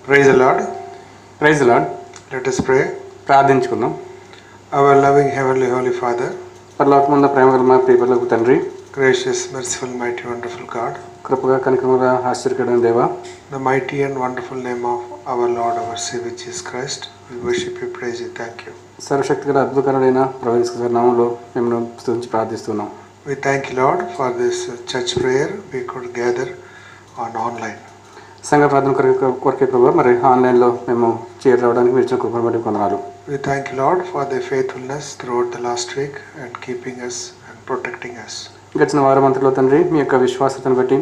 Praise the Lord. Praise the Lord. Let us pray. ప్రార్థించుకుందాం. Our loving Heavenly Holy Father, పరలోకమందు ప్రేమగల మా ప్రియపరలోక తండ్రి, gracious, merciful, mighty, wonderful God, కృపగా కనికరముగా ఆశ్చర్యకరమైన దేవా, the mighty and wonderful name of our Lord, our Savior Jesus Christ, we worship you, praise you, thank you. సర్వశక్తిగల అద్భుతకరుడైన ప్రభువు యేసు క్రీస్తు నామములో మేము స్తుతించి ప్రార్థిస్తున్నాం. We thank you, Lord, for this church prayer we could gather on online. సంఘ ప్రార్థన కొరకే ప్రభువా, మరి ఆన్లైన్లో మేము చేరి రావడానికి మీరు ఇచ్చిన కృపను బట్టి వందనాలు. We thank you, Lord, for their faithfulness throughout the last week and keeping us and protecting us. గడిచిన వారం అంతలో తండ్రి మీ యొక్క విశ్వాసతను బట్టి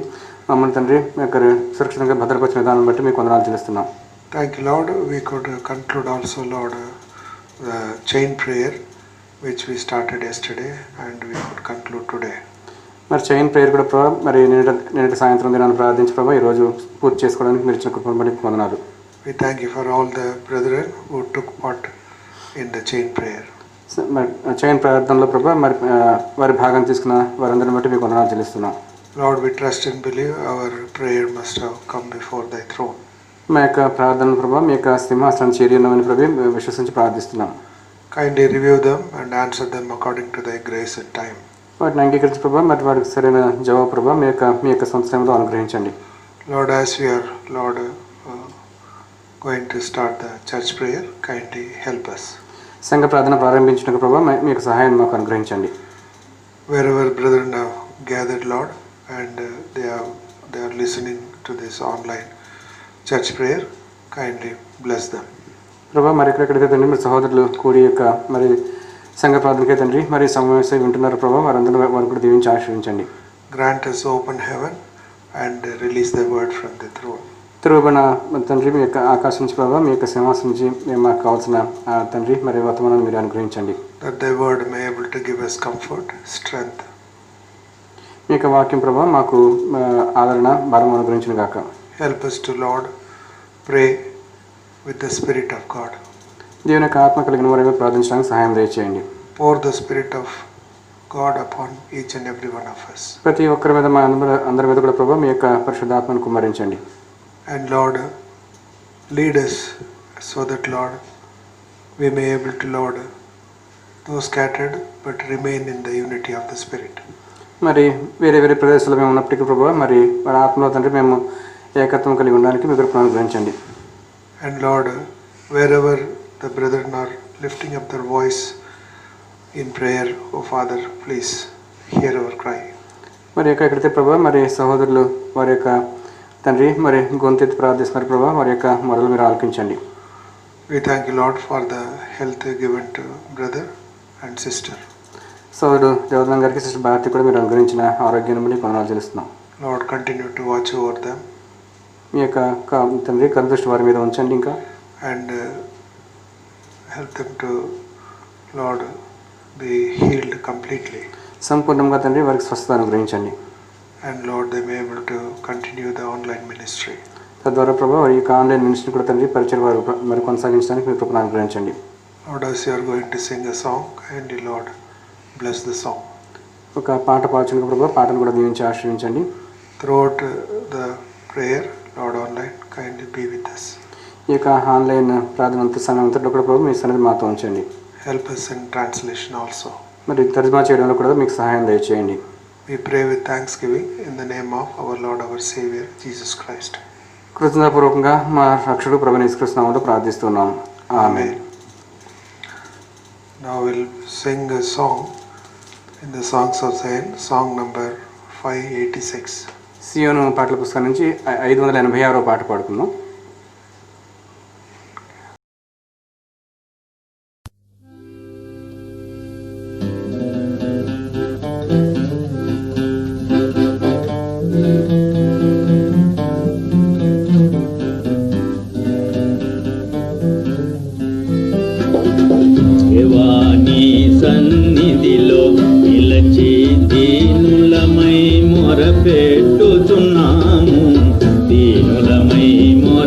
మమ్మల్ని తండ్రి మీ యొక్క సురక్షితంగా భద్రపరిచిన విధానం బట్టి మీకు వందనాలు చెల్లిస్తున్నాం. Thank you, Lord. We could conclude also, Lord, the chain prayer which we started yesterday and we could conclude today. మరి చైన్ ప్రేయర్ కూడా ప్రభావ మరి నిన్నటి సాయంత్రం దినాన్ని ప్రార్థించి ప్రభావ ఈరోజు పూర్తి చేసుకోవడానికి మీరు ఇచ్చిన కృపను బట్టి వందనాలు. We thank you for all the brethren who took part in the chain prayer. మరి చైన్ ప్రార్థనలో ప్రభావ మరి వారి భాగం తీసుకున్న వారందరిని బట్టి మీకు వందనాలు చెల్లిస్తున్నాం. Lord, we trust and believe our prayer must have come before thy throne. మా యొక్క ప్రార్థన ప్రభావ మీ యొక్క సింహాసనం చేరి ఉన్నామని ప్రభు విశ్వసించి ప్రార్థిస్తున్నాం. Kindly review them and answer them according to thy grace and time. వాటిని అంగీకరించి ప్రభావ మరి వారికి సరైన జవాబు ప్రభావ మీ యొక్క సొంత సమయంలో అనుగ్రహించండి. Lord, as we are, Lord, going to start the church prayer, kindly help us. సంఘ ప్రార్థన ప్రారంభించిన ప్రభావ మీ యొక్క సహాయాన్ని మాకు అనుగ్రహించండి. Wherever brethren have gathered, Lord, and they are listening to this online church prayer, kindly bless them. ప్రభావ మరి ఎక్కడెక్కడైతే తండ్రి మరి సహోదరులు కూడి యొక్క మరి సంఘ ప్రార్థనకే తండ్రి మరి సమావేశం వింటున్నారు ప్రభావ వారందరూ వారు కూడా దీవించి ఆశీర్వించండి. Grant us open heaven and release the word from the throne. తిరుగుబడిన తండ్రి మీ యొక్క ఆకాశం నుంచి ప్రభావ మీ యొక్క సింహాసనం నుంచి మేము మాకు కావాల్సిన తండ్రి మరి వర్తమానాన్ని మీరు అనుగ్రహించండి. That thy word may able to give us comfort, strength. మీ యొక్క వాక్యం ప్రభావ మాకు ఆదరణ బలం అనుగ్రహించిన గాక. Help us to, Lord, pray with the Spirit of God. దేవుని యొక్క ఆత్మ కలిగిన వారిగా ప్రార్థించడానికి సహాయం దయచేయండి. Pour the Spirit of God upon each and every one of us. ప్రతి ఒక్కరి మీద మా అందరి మీద కూడా ప్రభావ మీ యొక్క పరిశుద్ధాత్మను కుమ్మరించండి. And Lord, lead us so that, Lord, we may able to, Lord, though scattered, but remain in the unity of the Spirit. మరి వేరే వేరే ప్రదేశాల్లో మేము ఉన్నప్పటికీ ప్రభావ మరి వారి ఆత్మలో తండ్రి మేము ఏకత్వం కలిగి ఉండడానికి మీ కృపను అనుగ్రహించండి. And Lord, wherever the brethren are lifting up their voice in prayer, oh Father, please hear our cry. మరి ఎక్కడైతే ప్రభావ మరి సహోదరులు వారి యొక్క తండ్రి మరి గొంతెత్తి ప్రార్థిస్తున్నారు ప్రభావ వారి యొక్క మొరలు మీరు ఆలకించండి. We thank you, Lord, for the health given to brother and sister. సోదరుడు దేవదం గారికి సిస్టర్ భారతి కూడా మీరు అనుగ్రహించిన ఆరోగ్యాన్ని బట్టి వందనాలు చెల్లిస్తున్నాం. Lord, continue to watch over them. మీ యొక్క తండ్రి కనుదృష్టి వారి మీద ఉంచండి ఇంకా. And help them to, Lord, be healed completely. సంపూర్ణంగా తండ్రి వారికి స్వస్థత అనుగ్రహించండి. And Lord, they may be able to continue the online ministry. తద్వారా ప్రభావ వారి యొక్క ఆన్లైన్ మినిస్ట్రీ కూడా తండ్రి పరిచయం వారు మరి కొనసాగించడానికి మీ కృపను అనుగ్రహించండి. Lord, as you are going to sing a song, kindly, Lord, bless the song. ఒక పాట పాడుచున్న ప్రభావ పాటను కూడా దీవించి ఆశ్రయించండి. Throughout the prayer, Lord, online, kindly be with us. ఈ యొక్క ఆన్లైన్ ప్రార్థన అంత సమయం అంతట్లో కూడా ప్రభావ మీ సన్నిధి మాతో ఉంచండి. Help us in translation also. మరి తర్జుమా చేయడంలో కూడా మీకు సహాయం దయచేయండి. We pray with thanksgiving in the name of our Lord, our Savior, Jesus Christ. కృతజ్ఞతాపూర్వకంగా మా రక్షకుడు ప్రభువైన యేసుక్రీస్తు నామములో ప్రార్థిస్తున్నాం. ఆమేన్. Now we'll sing a song in the Songs of Zion, song number 586. సియోను పాటల పుస్తకం నుంచి 586వ పాట పాడుకుందాం. సన్నిధిలో నిలచి దీనులమై మొరపెట్టుచున్నాము, దీనులమై మొర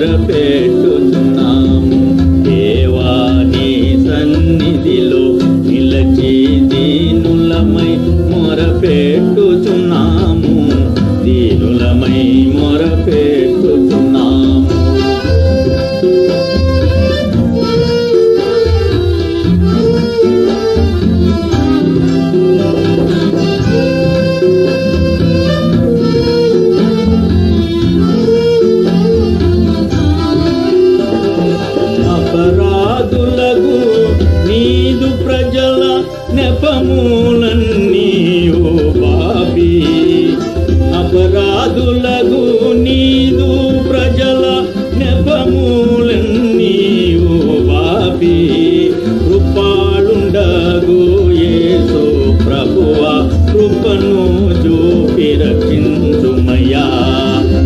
కృపను చూపి రక్షించుమయ్యా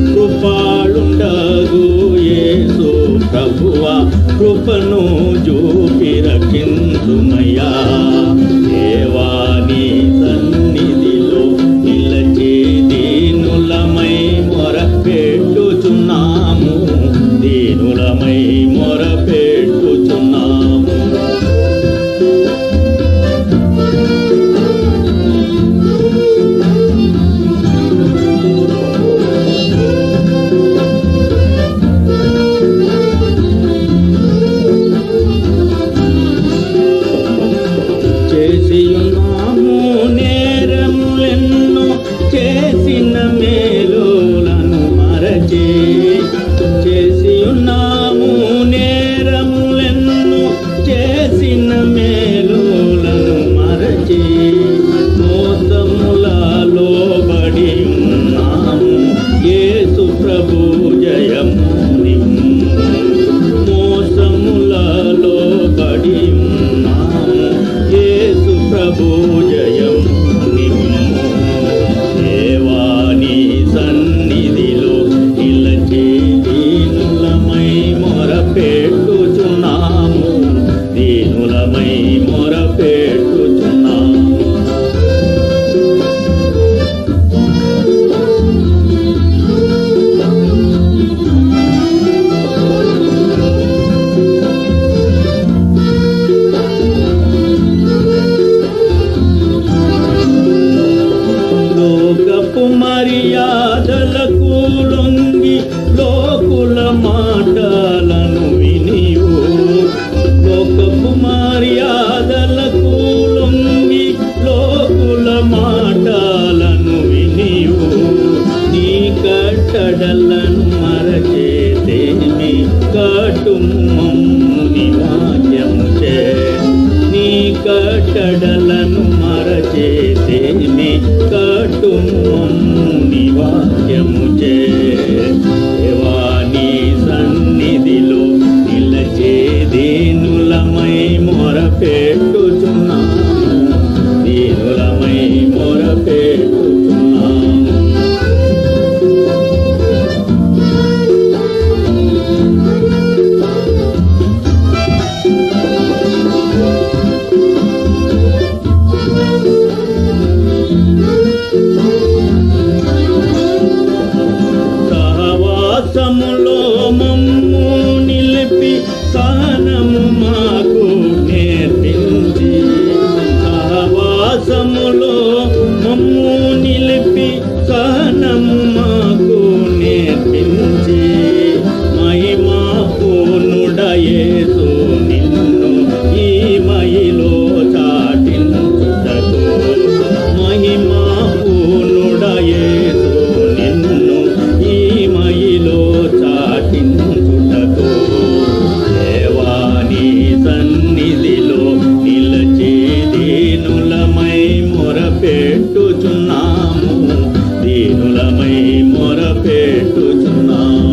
కృపాళుండగు యేసు ప్రభువా కృపను చూపి రక్షించుమయ్యా దేవాని సన్నిధిలో నిలచి దీనులమై మొరపెట్టుచున్నాము దీనులమై మొరపెట్టుచున్నాము చేసియున్నాము నేరములెన్నో చేసిన మేలులను మరచి చేసియున్నాము నేరములెన్నో చేసిన మేలులను మరచి మోసములలో బడి ఉన్నాము యేసు ప్రభు జయము నిమ్ము మోసములలో బడి ఉన్నాము యేసు ప్రభు జయము నిమ్ము దేవాని సన్నిధిలో నిలచి దీనులమై మొరపెట్టుచున్నాము దీనులమై మొరపెట్టుచున్నాము లోకపు మర్యాదలకు లొంగి లోకుల మాటలను వినియు లోకపు మర్యాదలకు లొంగి లోకుల మాటలను వినియు నీ కట్టడలను మరచేతేమి కటుము నీ వాక్యము చే నీ కట్టడలను మరచేతేమి కటుము నీ వాక్యము చే దేవాని సన్నిధిలో నిలచే దీనులమై మొరపెట్టుచున్నాము దీనులమై మొరపెట్టుచున్నాము సహవాసములో మమ్ము నిలిపి సహనము మాకు నేర్పించి సహవాసములో మమ్ము నిలిపి సహనము మాకు నేర్పించి మహిమా పూర్ణుడ యేసు నిన్ను ఈ మహిలో చాటించుటకు మహిమా పూర్ణుడ యేసు నిన్ను ఈ మహిలో చాటించుటకు దేవాని సన్నిధిలో నిలచి దీనులమై మొరపెట్టుచున్నాము దీనులమై మొరపెట్టుచున్నాము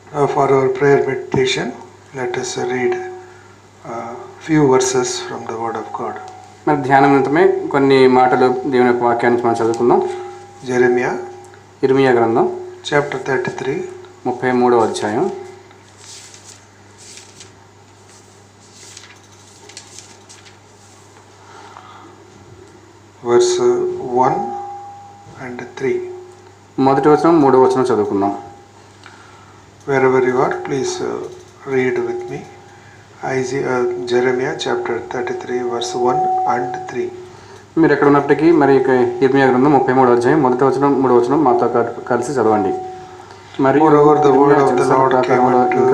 Now for our prayer meditation, let us read a few verses from the Word of God. మరి ధ్యానం నిమిత్తమే కొన్ని మాటలు దేవుని యొక్క వాక్యాన్ని మనం చదువుకుందాం. Jeremiah ఇర్మియా గ్రంథం chapter 33, 33వ అధ్యాయం verse 1 and 3. మొదటి వచనం మూడవ వచనం చదువుకుందాం. Wherever you are, please read with me. Jeremiah chapter 33, verse 1 and 3. మీరు ఎక్కడ ఉన్నప్పటికీ మరి ఇర్మియా గ్రంథం 33వ అధ్యాయం మొదటి వచనం మూడవ వచనం మాతో కలిసి చదవండి. మరి Moreover, the word of the Lord came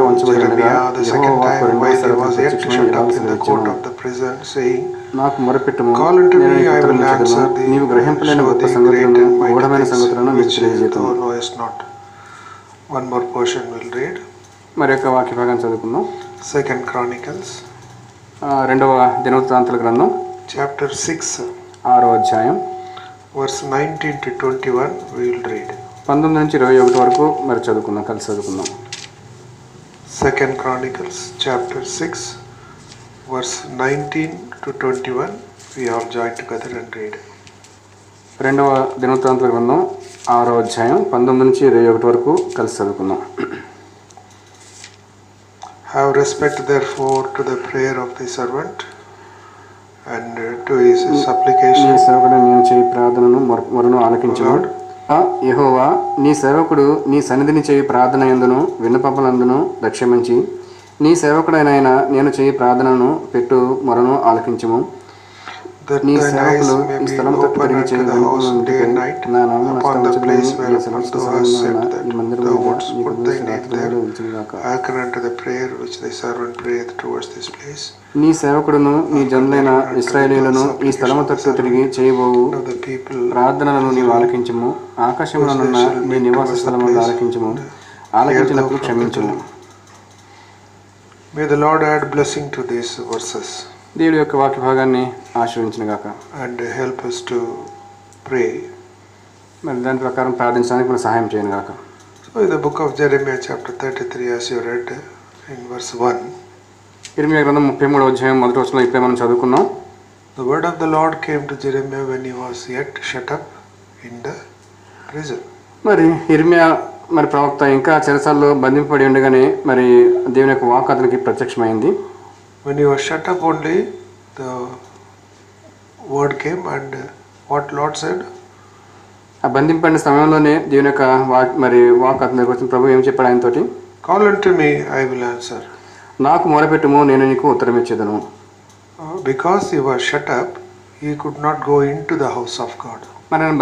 unto Jeremiah the second time while he was yet shut up in the court of the prison, saying, నాకు మొరపెట్టుము, Call unto నేను me, నీకు I will ఉత్తరం answer ఇచ్చెదను. thee, నీవు గ్రహింపలేని show గొప్ప thee great సంగతులను and mighty గూఢమైన things సంగతులను నీకు which తెలియజేతును. thou knowest not. One more portion we'll read. మరి యొక్క వాక్య భాగాన్ని చదువుకుందాం. 2 Chronicles రెండవ దినవృత్తాంతాల గ్రంథం chapter 6, 6వ అధ్యాయం verse 19 to 21 we will read. 19 నుంచి 21 వరకు మరి చదువుకుందాం, కలిసి చదువుకుందాం. 2 Chronicles chapter 6 verse 19 to 21 we all join together and read. రెండవ దినవృత్తాంతముల గ్రంథం 6వ అధ్యాయం 19 నుంచి 21 వరకు కలిసి చదువుకుందాం. Have respect therefore to the prayer of the servant and to his supplication. నీ సేవకుడు నేను చేయి ప్రార్థనను మొరను ఆలకించును. యెహోవా నీ సేవకుడు నీ సన్నిధిని చేయి ప్రార్థన యందును విన్నపములందును లక్ష్యమించి నీ సేవకుడైన నేను చేయి ప్రార్థనను పెట్టు మొరను ఆలకించుము. That నీ thine eyes సేవకులు may ఈ be స్థలం తట్టు open తిరిగి unto చేయి the house day and night నా నామమున upon the place స్థలమున whereupon thou hast said that ఈ మందిరం thou మీద wouldst నీకు put thy name రాత్రి there. ఉంచునుగాక. Hearken unto the prayer which thy servant prayeth towards this place. నీ సేవకుడును నీ జనులైన ఇశ్రాయేలీయులను ఈ స్థలము తట్టు తిరిగి చేయబోవు Now the people ప్రార్థనలను నీవు ఆలకించుము. ఆకాశములనున్న నీ నివాస స్థలములను ఆలకించుము. ఆలకించినప్పుడు క్షమించుము. May the Lord add blessing to these verses దేవుడి యొక్క వాక్య భాగాన్ని ఆశీర్వదించునుగాక. and help us to pray. మరి దాని ప్రకారం ప్రార్థించడానికి మనం సహాయం చేయనుగాక. So in the book of Jeremiah chapter 33 as you read in verse 1, ఇర్మియా గ్రంథం 33వ అధ్యాయం మొదటి వచనంలో ఇప్పుడే మనం చదువుకున్నాం. the word of the Lord came to Jeremiah when he was yet shut up in the prison. మరి ఇర్మియా మరి ప్రవక్త ఇంకా చెరసాల్లో బంధింపబడి ఉండగానే మరి దేవుని యొక్క వాక్ అతనికి ప్రత్యక్షమైంది. When he was shut up only, the word came and what Lord said? ఆ బంధింపడిన సమయంలోనే దేవుని యొక్క వాక్ అతని దగ్గర వచ్చిన ప్రభు ఏం చెప్పాడు ఆయనతోటి? Call unto me, I will answer. నాకు మొరపెట్టుము, నేను నీకు ఉత్తరం ఇచ్చేదను. Because he was shut up, he could not go into the house of God. మరి ఆయన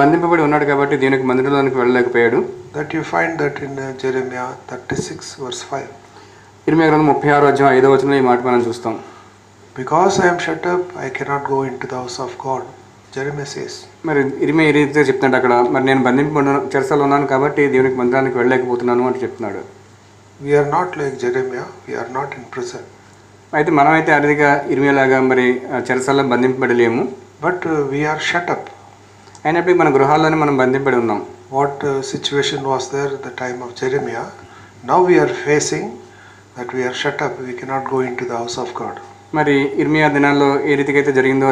బంధింపబడి ఉన్నాడు కాబట్టి దేవునికి మందిరంలోనికి వెళ్ళలేకపోయాడు. That you find that in Jeremiah 36 verse 5. ఇర్మియా గ్రంథం 36వ అధ్యాయం 5వ వచనంలో ఈ మాట మనం చూస్తాం. Because I am shut up, I cannot go into the house of God. Jeremiah says. మరి ఇర్మియా ఈ రీతిగా చెప్తున్నాడు అక్కడ, మరి నేను బంధింపబడిన చెరసాల్లో ఉన్నాను కాబట్టి దేవునికి మందిరానికి వెళ్ళలేకపోతున్నాను అని చెప్తున్నాడు. We are not like Jeremiah, we are not in prison. అయితే మనమైతే ఆ రీతిగా ఇర్మియాలాగా మరి చెరసాల్లో బంధింపబడలేము. But we are shut up. అయినప్పటికీ మన గృహాల్లోనే మనం బంధింపబడి ఉన్నాం. What situation was there at the time of Jeremiah? Now we are facing that we are shut up, we cannot go into the house of God. మరి ఇర్మియా దినాల్లో ఏ రీతిగా అయితే జరిగిందో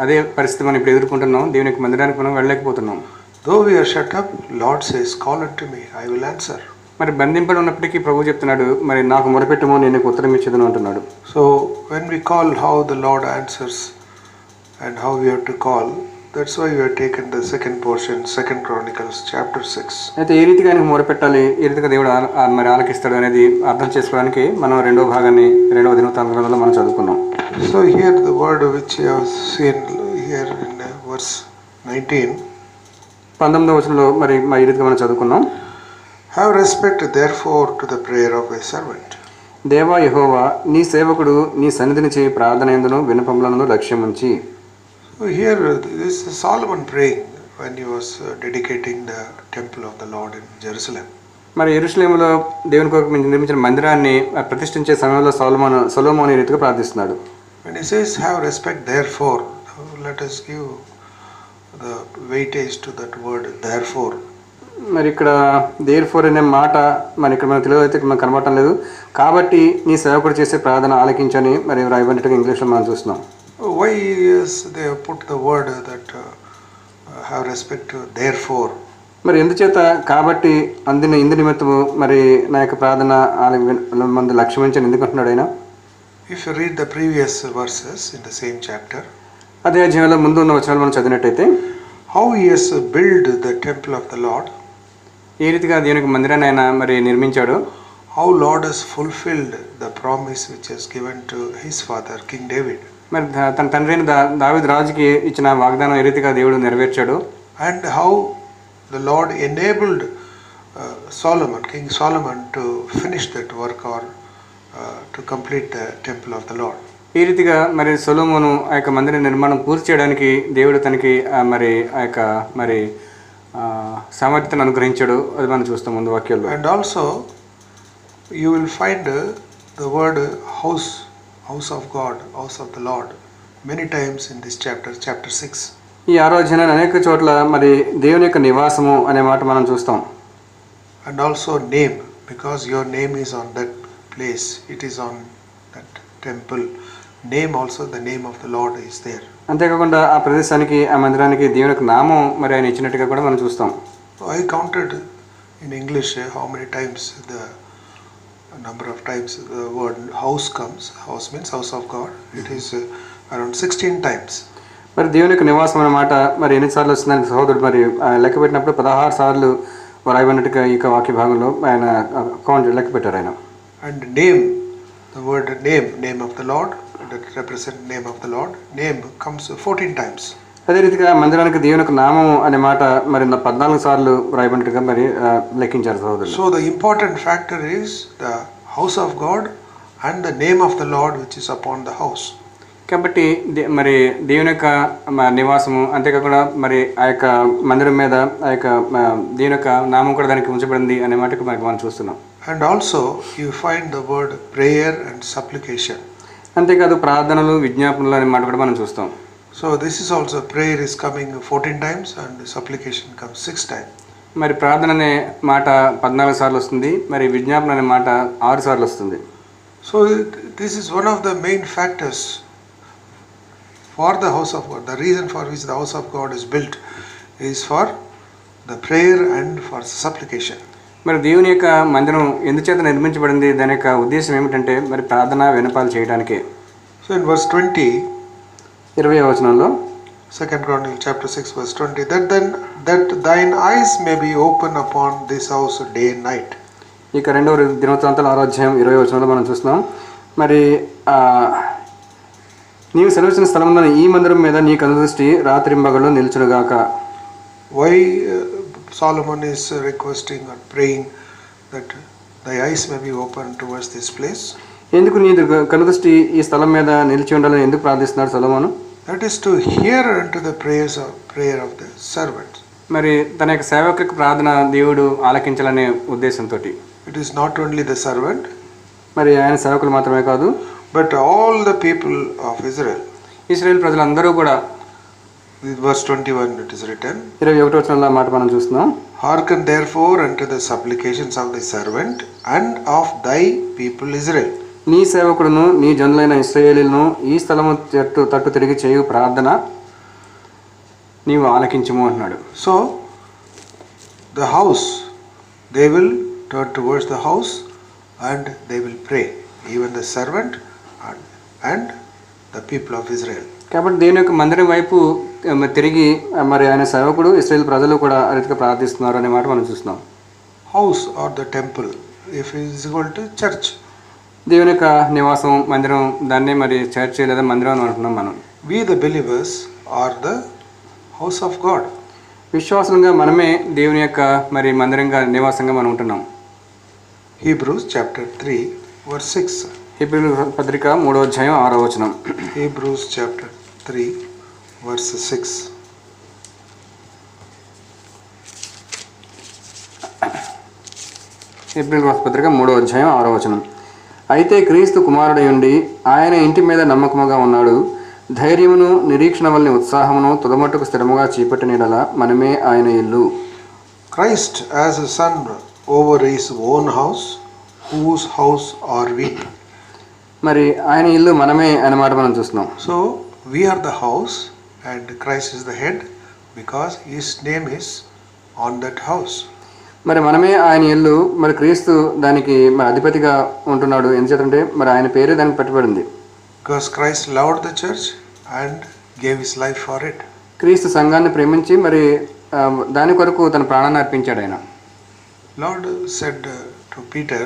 అదే పరిస్థితి మనం ఇప్పుడు ఎదుర్కొంటున్నాం. దేవునికి మందిరానికి మనం వెళ్ళలేకపోతున్నాం. Though we are shut up, Lord says, call unto me, I will answer. మరి బంధింపడి ఉన్నప్పటికీ ప్రభు చెప్తున్నాడు, మరి నాకు మొరపెట్టుము, నేను నీకు ఉత్తరం ఇచ్చేదను అంటున్నాడు. So when we call, how the Lord answers and how we have to call, that's why we have taken the second portion, 2 Chronicles chapter 6. అయితే ఏ రీతిగా ఆయనకు మొరపెట్టాలి, ఏ రీతిగా దేవుడు మరి ఆలకిస్తాడు అనేది అర్థం చేసుకోవడానికి మనం రెండవ భాగాన్ని రెండవ దినవృత్తాంత గ్రంథంలో మనం చదువుకున్నాం. So here the word which you have seen here in verse 19. 19వ వచనంలో మరి ఈ రీతిగా మనం చదువుకున్నాం. Have respect therefore to the prayer of thy servant. దేవా యెహోవా నీ సేవకుడు నీ సన్నిధిని చేయి ప్రార్థన యందును విన్నపములను లక్ష్యముంచి. So here this is Solomon praying when he was dedicating the temple of the Lord in Jerusalem. మరి యెరూషలేములో దేవుని కొరకు నిర్మించిన మందిరాన్ని ప్రతిష్ఠించే సమయంలో సొలొమోను ఈ రీతిగా ప్రార్థిస్తున్నాడు. When he says have respect therefore, let us give the weightage to that word therefore. మరి ఇక్కడ దేర్ ఫోర్ అనే మాట మరి ఇక్కడ మన తెలుగు అయితే మనకు కనబడటం లేదు. కాబట్టి నీ సేవకుడు చేసే ప్రార్థన ఆలకించని మరి రాయబడినట్టుగా ఇంగ్లీష్లో మనం చూస్తున్నాం. Why is they put the word that have respect to therefore? మరి ఎందుచేత కాబట్టి ఇందు నిమిత్తము మరి నా యొక్క ప్రార్థన మంది లక్ష్యమించని ఎందుకంటున్నాడు ఆయన? If you read the previous verses in the same chapter, అదే అధ్యాయంలో ముందు ఉన్న వచనాలు మనం చదివినట్టయితే how he has built the temple of the Lord, ఏ రీతిగా దేవునికి మందిరాన్ని ఆయన మరి నిర్మించాడు, how Lord has fulfilled the promise which is given to his father King David, మరి తన తండ్రి అయిన దావీదు రాజుకి ఇచ్చిన వాగ్దానం ఏ రీతిగా దేవుడు నెరవేర్చాడు, and how the Lord enabled King Solomon to finish that work or to complete the temple of the Lord. ఈ రీతిగా మరి సొలొమోను ఆ యొక్క మందిర నిర్మాణం పూర్తి చేయడానికి దేవుడు తనకి మరి ఆ యొక్క మరి సామర్థ్యాన్ని అనుగ్రహించాడు. అది మనం చూస్తాం ముందు వాక్యాల్లో. And also you will find the word house of God, house of the Lord many times in this chapter 6. ఈ ఆరాధన అనేక చోట్ల మరి దేవుని యొక్క నివాసము అనే మాట మనం చూస్తాం. And also name, because your name is on that place, it is on that temple. Name also, the name of the Lord is there. అంతేకాకుండా ఆ ప్రదేశానికి ఆ మందిరానికి దేవుని యొక్క నామం మరి ఆయన ఇచ్చినట్టుగా కూడా మనం చూస్తాం. So I counted in English how many times the number of times the word house comes. House means house of God. It is around 16 times. మరి దేవుని యొక్క నివాసం అన్నమాట మరి ఎన్నిసార్లు వస్తుందని సహోదరుడు మరి లెక్క పెట్టినప్పుడు 16 సార్లు రాయబడినట్టుగా ఈ వాక్య భాగంలో ఆయన అకౌంట్ లెక్క పెట్టారు ఆయన. And name, the word name of the Lord, that represent name of the Lord, name comes 14 times. అదే రీతిగా మందిరానికి దేవుని యొక్క నామం అనే మాట మరి 14 సార్లు రాయబడినట్టుగా మరి లెక్కించారు సహోదరులు. So the important factor is the house of God and the name of the Lord which is upon the house. కాబట్టి మరి దేవుని యొక్క నివాసము అంతేకాకుండా మరి ఆ యొక్క మందిరం మీద ఆ యొక్క దేవుని యొక్క నామం కూడా దానికి ఉంచబడింది అనే మాటకు మనం చూస్తున్నాం. And also you find the word prayer and supplication. అంతేకాదు ప్రార్థనలు విజ్ఞాపనలు అనే మాట కూడా మనం చూస్తాం. So this is also, prayer is coming 14 times and supplication comes 6 times. మరి ప్రార్థన అనే మాట 14 సార్లు వస్తుంది, మరి విజ్ఞాపన అనే మాట 6 సార్లు వస్తుంది. So this is one of the main factors for the house of God. The reason for which the house of God is built is for the prayer and for supplication. మరి దేవుని యొక్క మందిరం ఎందుచేత నిర్మించబడింది, దాని యొక్క ఉద్దేశం ఏమిటంటే మరి ప్రార్థన విన్నపాలు చేయడానికే. So in verse 20, 20వ వచనంలో 2 Chronicles chapter 6 verse 20, that thine eyes may be open upon this house day and night. ఇక 2వ దినవృత్తాంతాల 6వ అధ్యాయం 20వ వచనంలో మనం చూస్తున్నాం. మరి నీవు సెలవిచ్చిన స్థలంలో ఈ మందిరం మీద నీ కనుదృష్టి రాత్రింబగళ్ళు నిల్చునుగాక. Why Solomon is requesting or praying that thy eyes may be open towards this place? ఎందుకు నీ కనుదృష్టి ఈ స్థలం మీద నిలిచి ఉండాలని ఎందుకు ప్రార్థిస్తున్నాడు సొలొమోను? That is to hear unto the prayer of the servant. మరి తన యొక్క సేవకులకు ప్రార్థన దేవుడు ఆలకించాలనే ఉద్దేశంతో. It is not only the servant, మరి ఆయన సేవకులు మాత్రమే కాదు, but all the people of Israel. ఇశ్రాయేలు ప్రజలందరూ కూడా. In verse 21 it is written, 21వ వచనంలో మాట మనం చూస్తున్నాం. Hearken therefore unto the supplications of thy servant and of thy people Israel. నీ సేవకుడును నీ జనులైన ఇశ్రాయేలీయులను ఈ స్థలము తట్టు తిరిగి చేయు ప్రార్థన నీవు ఆలకించుము అంటున్నాడు. So the house, they will turn towards the house and they will pray, even the servant and the people of Israel. కాబట్టి దేవుని యొక్క మందిరం వైపు తిరిగి మరి ఆయన సేవకుడు ఇశ్రాయేలు ప్రజలు కూడా ఆ రీతిగా ప్రార్థిస్తున్నారు అనే మాట మనం చూస్తున్నాం. House or the temple, if it is equal to church. దేవుని యొక్క నివాసం మందిరం, దాన్నే మరి చర్చ్ లేదా మందిరం అని అంటున్నాం మనం. We the believers are the house of God. విశ్వాసంగా మనమే దేవుని యొక్క మరి మందిరంగా నివాసంగా మనం ఉంటున్నాం. Hebrews chapter 3 verse 6. హెబ్రీయుల పత్రిక 3వ అధ్యాయం 6వ వచనం. Hebrews chapter 3 verse 6. హెబ్రీయుల పత్రిక 3వ అధ్యాయం 6వ వచనం. అయితే క్రీస్తు కుమారుడై ఉండి ఆయన ఇంటి మీద నమ్మకముగా ఉన్నాడు. ధైర్యమును నిరీక్షణ వలన ఉత్సాహమును తుదమట్టుకు స్థిరముగా చీపట్టినడల మనమే ఆయన ఇల్లు. Christ as a son over his own house, whose house are we? మరి ఆయన ఇల్లు మనమే అనే మాట మనం చూస్తున్నాం. So we are the house and Christ is the head because his name is on that house. మరి మనమే ఆయన ఇల్లు, మరి క్రీస్తు దానికి మరి అధిపతిగా ఉంటున్నాడు. ఎందుచేతంటే మరి ఆయన పేరే దానికి పెట్టబడింది. Because Christ loved the church and gave his life for it. క్రీస్తు సంఘాన్ని ప్రేమించి మరి దాని కొరకు తన ప్రాణాన్ని అర్పించాడు ఆయన. Lord said to Peter,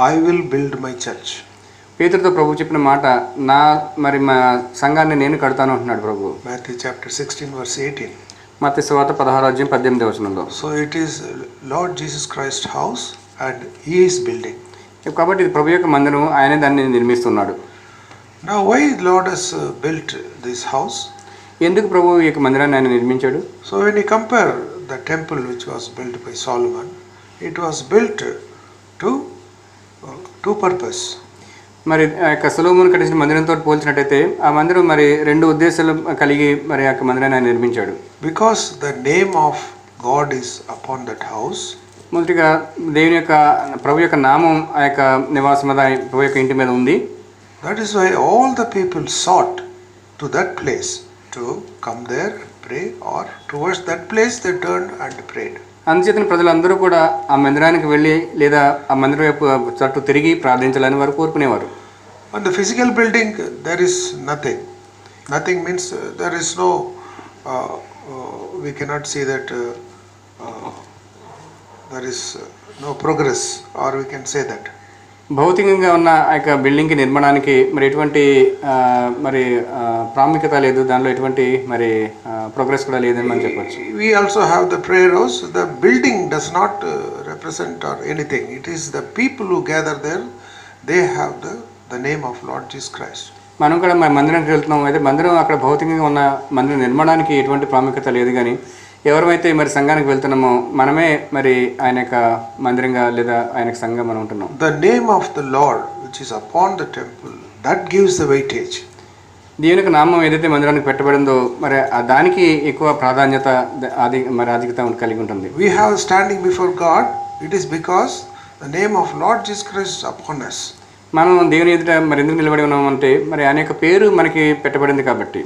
I will build my church. పేతురుతో ప్రభు చెప్పిన మాట, నా మరి మా సంఘాన్ని నేను కడతాను అంటున్నాడు ప్రభు. Matthew chapter 16 verse 18. మత్తయి సువార్త 16వ అధ్యాయం 18వ వచనంలో. So it is Lord Jesus Christ's house and he is building. కాబట్టి ఇది ప్రభు యొక్క మందిరం, ఆయనే దాన్ని నిర్మిస్తున్నాడు. Now why Lord has built this house? ఎందుకు ప్రభు ఈ యొక్క మందిరాన్ని ఆయన నిర్మించాడు? So when you compare the temple which was built by Solomon, it was built to purpose. మరి ఆ యొక్క సొలొమోను కట్టించిన మందిరంతో పోల్చినట్టయితే ఆ మందిరం మరి 2 ఉద్దేశాలు కలిగి మరి ఆ యొక్క మందిరాన్ని ఆయన నిర్మించాడు. Because the name of God is upon that house, మొదటిగా దేవుని యొక్క ప్రభు యొక్క నామం ఆ యొక్క నివాసం మీద ప్రభు యొక్క ఇంటి మీద ఉంది. that is why all the people sought to that place to come there and pray, or towards that place they turned and prayed. అందుచేతన ప్రజలందరూ కూడా ఆ మందిరానికి వెళ్ళి లేదా ఆ మందిరం వైపు చుట్టూ తిరిగి ప్రార్థించాలని వారు కోరుకునేవారు. On the physical building there is nothing. Nothing means there is no, we cannot see that there is no progress, or we can say that. భౌతికంగా ఉన్న ఆ యొక్క బిల్డింగ్కి నిర్మాణానికి మరి ఎటువంటి మరి ప్రాముఖ్యత లేదు, దానిలో ఎటువంటి మరి ప్రోగ్రెస్ కూడా లేదని మనం చెప్పొచ్చు. We also have the prayer house. The building does not represent or anything. It is the people who gather there. They have the name of Lord Jesus Christ. మనం కూడా మరి మందిరానికి వెళ్తున్నాం. అయితే మందిరం అక్కడ భౌతికంగా ఉన్న మందిరం నిర్మాణానికి ఎటువంటి ప్రాముఖ్యత లేదు, కానీ ఎవరైతే మరి సంఘానికి వెళ్తున్నామో మనమే మరి ఆయన యొక్క మందిరంగా లేదా ఆయన సంఘం మనం ఉంటున్నాం. The name of the Lord which is upon the temple, that gives the weightage. దేవుని యొక్క నామం ఏదైతే మందిరానికి పెట్టబడిందో మరి దానికి ఎక్కువ ప్రాధాన్యత అధికత కలిగి ఉంటుంది. We have standing before God. It is because the name of Lord Jesus Christ is upon us. మనం దేవుని ఎదుట మరి ఎందుకు నిలబడి ఉన్నామంటే మరి ఆయన యొక్క పేరు మనకి పెట్టబడింది కాబట్టి.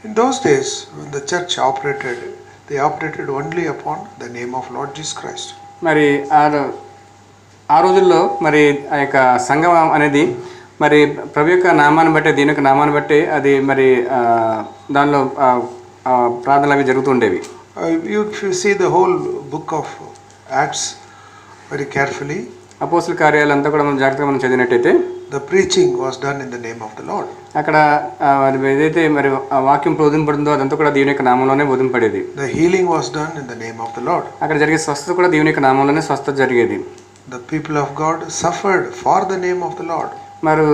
In those days when the church operated, they operated only upon the name of Lord Jesus Christ. మరి ఆ రోజుల్లో మరి ఆ యొక్క సంఘం అనేది మరి ప్రభు యొక్క నామాన్ని బట్టి దీని యొక్క నామాన్ని బట్టి అది మరి దానిలో ప్రార్థనలు అవి జరుగుతుండేవి. You see the whole book of Acts very carefully. అపోస్తలుల కార్యాలంతా కూడా మనం జాగ్రత్తగా మనం చదివినట్టయితే the preaching was done in the name of the Lord. అక్కడ ఏదైతే మరి వాక్యం బోధింపబడిందో అదంతా కూడా దేవుని యొక్క నామంలోనే బోధింపబడేది. The healing was done in the name of the Lord. అక్కడ జరిగే స్వస్థత కూడా దేవుని యొక్క నామంలోనే స్వస్థత జరిగేది. The people of God suffered for the name of the Lord. మరి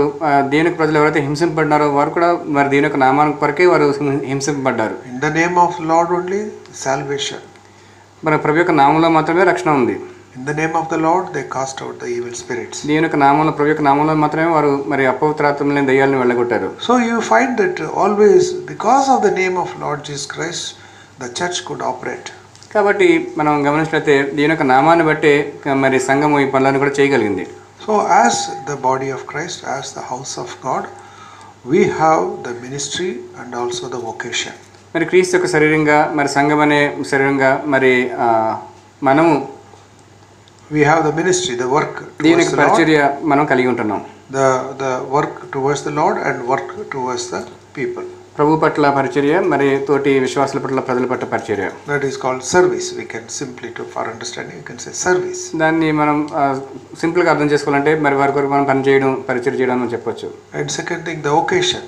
దేవుని ప్రజలు ఎవరైతే హింసింపబడ్డారో వారు కూడా మరి దేవుని యొక్క నామానికి కొరకే వారు హింసింపబడ్డారు. In the name of the Lord only salvation. మరి ప్రభు యొక్క నామంలో మాత్రమే రక్షణ ఉంది. In the name of the Lord they cast out the evil spirits. దేవుని యొక్క నామంలో ప్రభు యొక్క నామంలో మాత్రమే వారు మరి అపవిత్రాత్మలైన దయ్యాలను వెళ్ళగొట్టారు. So you find that always because of the name of Lord Jesus Christ the church could operate. కాబట్టి మనం గమనించినట్లయితే దేవుని యొక్క నామాన్ని బట్టి మరి సంఘము ఈ పనులను కూడా చేయగలిగింది. So as the body of Christ, as the house of God, we have the ministry and also the vocation. మరి క్రీస్తు యొక్క శరీరంగా మరి సంఘం అనే శరీరంగా మరి మనము we have the ministry, the work towards the పరిచర్య మనం కలిగి ఉంటున్నాం. The work towards the Lord and work towards the people. ప్రభు పట్ల పరిచర్య మరి తోటి విశ్వాసుల పట్ల ప్రజల పట్ల పరిచర్య. That is called service. We can simply for understanding you can say service. దాన్ని మనం సింపుల్ గా అర్థం చేసుకోవాలంటే మరి వారి కొరకు మనం పని చేయడం పరిచర్య చేయడం అని చెప్పొచ్చు. And second thing the occasion.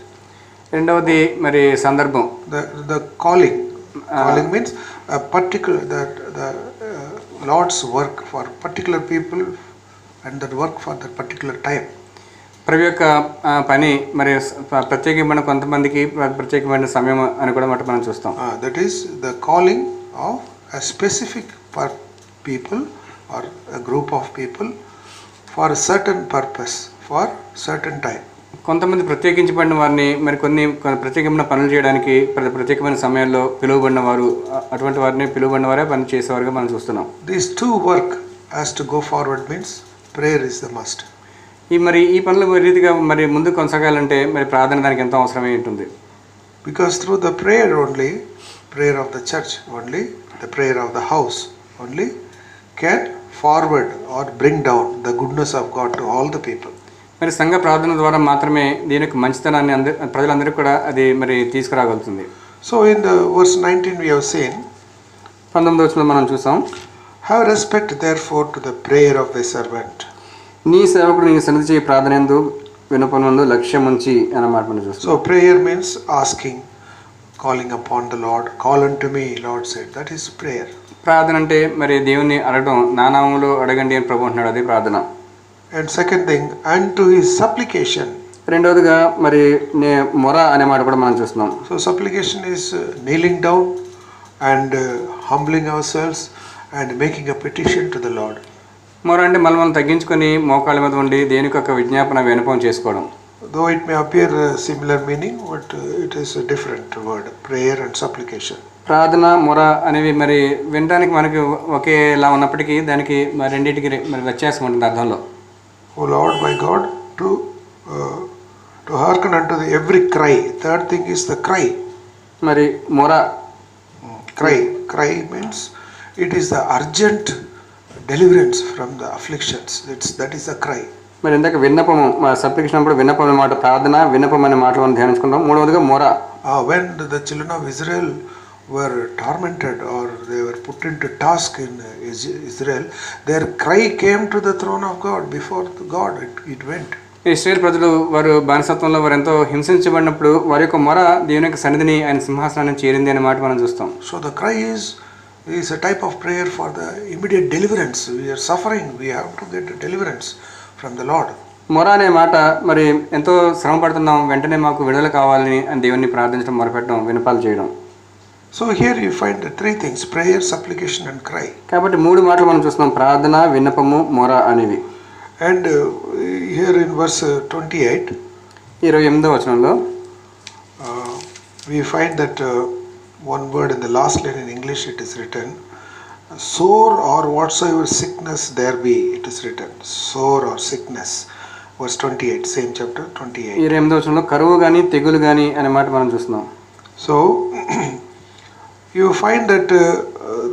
రెండవది మరి సందర్భం. The calling. Calling means a particular the Lord's work for particular people and that work for that particular time. ప్రభు యొక్క పని మరి ప్రత్యేకమైన కొంతమందికి ప్రత్యేకమైన సమయం అని కూడా మనం చూస్తాం. That is the calling of a specific people or a group of people for a certain purpose for certain time. కొంతమంది ప్రత్యేకించబడిన వారిని మరి కొన్ని ప్రత్యేకమైన పనులు చేయడానికి ప్రత్యేకమైన సమయాల్లో పిలువబడిన వారు, అటువంటి వారిని పిలువబడిన వారే పని చేసేవారుగా మనం చూస్తున్నాం. These two work has to go forward means prayer is the must. ఈ పనులు రీతిగా మరి ముందు కొనసాగాలంటే మరి ప్రార్థన దానికి ఎంతో అవసరమై ఉంటుంది. Because through the prayer only, prayer of the church only, the prayer of the house only can forward or bring down the goodness of God to all the people. మరి సంఘ ప్రార్థన ద్వారా మాత్రమే దీని యొక్క మంచితనాన్ని ప్రజలందరికీ కూడా అది మరి తీసుకురాగలుగుతుంది. So in the verse 19 we have seen, 19వ వచనంలో మనం చూసాం, have respect therefore to the prayer of thy servant. నీ సేవకుడు నీ సన్నిధి చేయి ప్రార్థనయందు వినపనందు లక్ష్యం ఉంచి అన్నమాట మనం చూస్తాం. So prayer means asking, calling upon the Lord. Call unto me, Lord said. That is prayer. ప్రార్థన అంటే మరి దేవుని అడగడం, నా నామములో అడగండి అని ప్రభు అంటున్నాడు, అదే ప్రార్థన. And second thing, unto his supplication. రెండవదిగా మరి మొర అనే మాట కూడా మనం చూస్తున్నాం. So supplication is kneeling down and humbling ourselves and making a petition to the Lord. మొర అంటే మనం తగ్గించుకొని మోకాళ్ళ మీద ఉండి దేనికి ఒక విజ్ఞాపన విన్నపం చేసుకోవడం. though it may appear a similar meaning, but it is a different word, prayer and supplication. ప్రార్థన మొర అనేవి మరి వినడానికి మనకి ఒకేలా ఉన్నప్పటికీ దానికి మరి రెండింటికి మరి వ్యత్యాసం ఉంటుంది అర్థంలో. O Lord my God, to hearken unto the every cry. Third thing is the cry. మరి మొర. Cry means it is the urgent deliverance from the afflictions. That is the cry. మరి ఇందాక విన్నపము, సప్లికేషన్ అప్పుడు విన్నపం అనే మాట, ప్రార్థన విన్నపం అనే మాట మనం ధ్యానించుకుంటాం. మూడవదిగా మొర. When the children of Israel were tormented or they were put into task in Israel, their cry came to the throne of God. Before God it went. Israel ప్రజలు వారు బానిసత్వంలో వారు ఎంతో హింసించబడినప్పుడు వారి యొక్క మొర దేవుని యొక్క సన్నిధిని ఆయన సింహాసనాన్ని చేరింది అనే మాట మనం చూస్తాం. So the cry is a type of prayer for the immediate deliverance. We are suffering, we have to get deliverance from the Lord. మొర అనే మాట మరి ఎంతో శ్రమ పడుతున్నాం, వెంటనే మాకు విడుదల కావాలని అని దేవుణ్ణి ప్రార్థించడం, మొరపెట్టడం, విన్నపాలు చేయడం. So here you find the three things: prayer, supplication and cry. కాబట్టి మూడు మాటలు మనం చూస్తున్నాం, ప్రార్థన, విన్నపము, మొర అనేవి. And here in verse 28, 28వ వచనంలో we find that one word in the last line in English it is written, sore or whatsoever sickness there be, it is written, sore or sickness. Verse 28, same chapter 28. 28వ వచనంలో కరువు కానీ తెగులు కానీ అనే మాట మనం చూస్తున్నాం. So you find that